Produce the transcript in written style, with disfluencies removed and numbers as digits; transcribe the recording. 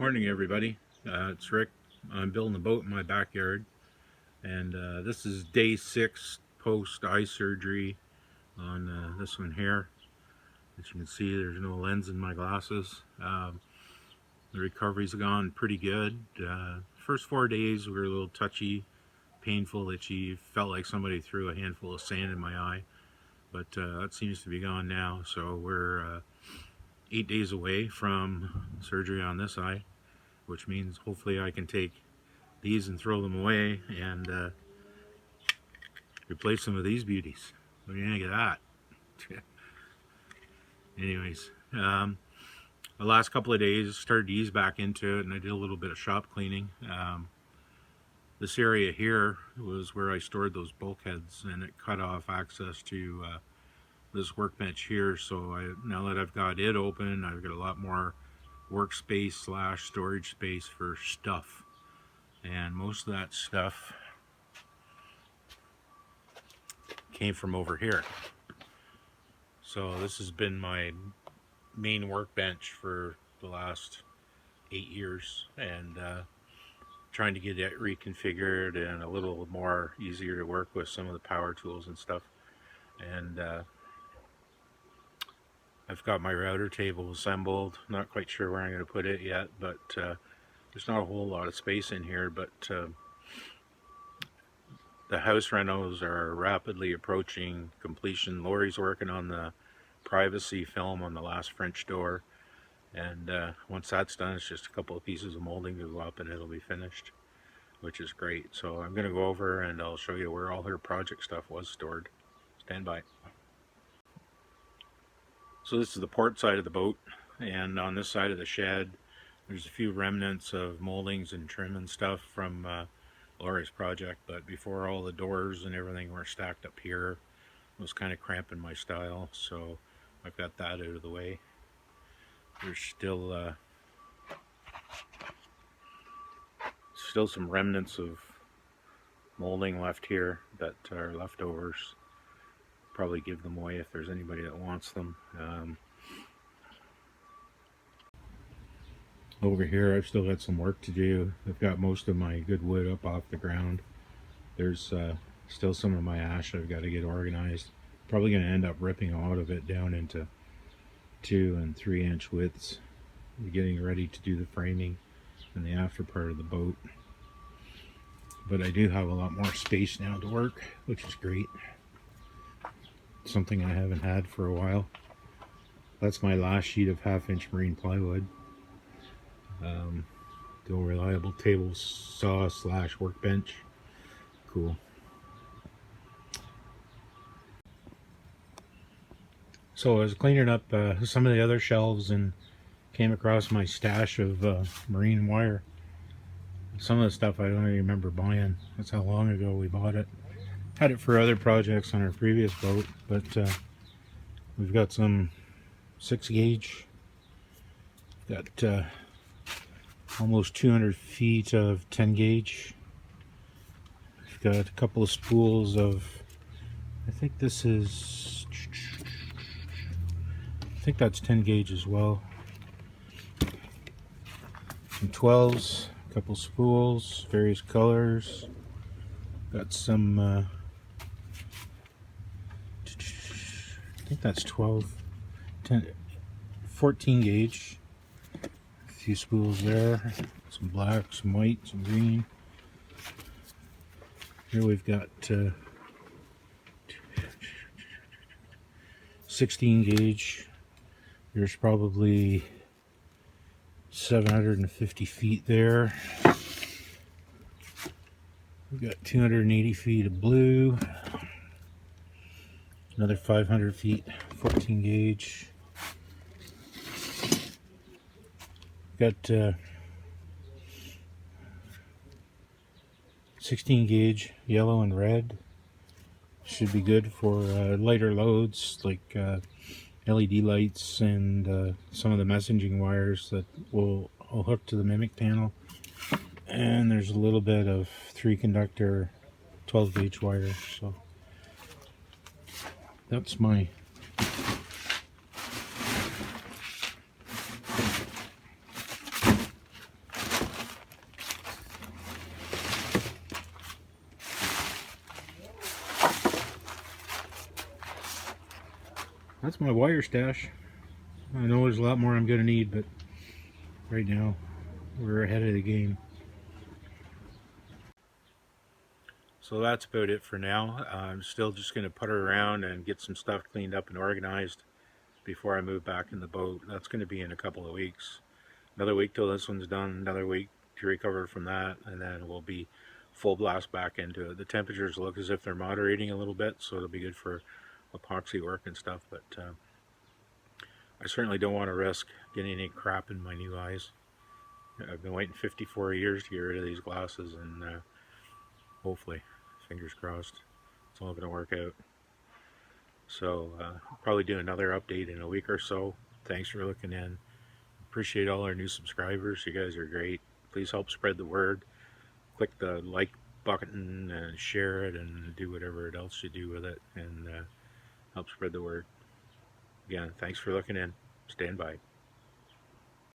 Morning everybody, it's Rick. I'm building a boat in my backyard, and this is day 6 post eye surgery on this one here. As you can see, there's no lens in my glasses. The recovery's gone pretty good. First 4 days were a little touchy, painful, itchy, felt like somebody threw a handful of sand in my eye, but that seems to be gone now. So we're 8 days away from surgery on this eye, which means hopefully I can take these and throw them away and replace some of these beauties. What do you think of that? Anyways, the last couple of days started to ease back into it, and I did a little bit of shop cleaning. This area here was where I stored those bulkheads, and it cut off access to this workbench here. So now that I've got it open, I've got a lot more workspace / storage space for stuff, and most of that stuff came from over here. So this has been my main workbench for the last 8 years, and trying to get it reconfigured and a little more easier to work with some of the power tools and stuff. And I've got my router table assembled. Not quite sure where I'm going to put it yet, but there's not a whole lot of space in here. But the house renos are rapidly approaching completion. Lori's working on the privacy film on the last French door, and once that's done, it's just a couple of pieces of molding to go up and it'll be finished, which is great. So I'm going to go over and I'll show you where all her project stuff was stored. Stand by. So this is the port side of the boat, and on this side of the shed there's a few remnants of moldings and trim and stuff from Lori's project, but before all the doors and everything were stacked up here, it was kind of cramping my style, so I've got that out of the way. There's still some remnants of molding left here that are leftovers. Probably give them away if there's anybody that wants them. Over here I've still got some work to do. I've got most of my good wood up off the ground. There's still some of my ash I've got to get organized. Probably going to end up ripping a lot of it down into 2 and 3 inch widths. I'm getting ready to do the framing and the after part of the boat. But I do have a lot more space now to work, which is great. Something I haven't had for a while. That's my last sheet of 1/2 inch marine plywood. The reliable table saw / workbench. Cool. So I was cleaning up some of the other shelves and came across my stash of marine wire. Some of the stuff I don't even remember buying. That's how long ago we bought it. Had it for other projects on our previous boat, but we've got some 6 gauge. Got almost 200 feet of 10 gauge. We've got a couple of spools of, I think this is, I think that's 10 gauge as well. Some 12s, a couple spools, various colors. Got some, I think that's 12, 10, 14 gauge. A few spools there, some black, some white, some green. Here we've got 16 gauge. There's probably 750 feet there. We've got 280 feet of blue. Another 500 feet, 14 gauge. Got 16 gauge yellow and red. Should be good for lighter loads like LED lights and some of the messaging wires that will hook to the Mimic panel. And there's a little bit of 3 conductor 12 gauge wire. So that's my that's my wire stash. I know there's a lot more I'm going to need, but right now we're ahead of the game. So that's about it for now. I'm still just going to putter around and get some stuff cleaned up and organized before I move back in the boat. That's going to be in a couple of weeks. Another week till this one's done, another week to recover from that, and then we'll be full blast back into it. The temperatures look as if they're moderating a little bit, so it'll be good for epoxy work and stuff, but I certainly don't want to risk getting any crap in my new eyes. I've been waiting 54 years to get rid of these glasses, and hopefully, fingers crossed, it's all going to work out. So I'll probably do another update in a week or so. Thanks for looking in. Appreciate all our new subscribers. You guys are great. Please help spread the word. Click the like button and share it and do whatever else you do with it, and help spread the word. Again, thanks for looking in. Stand by.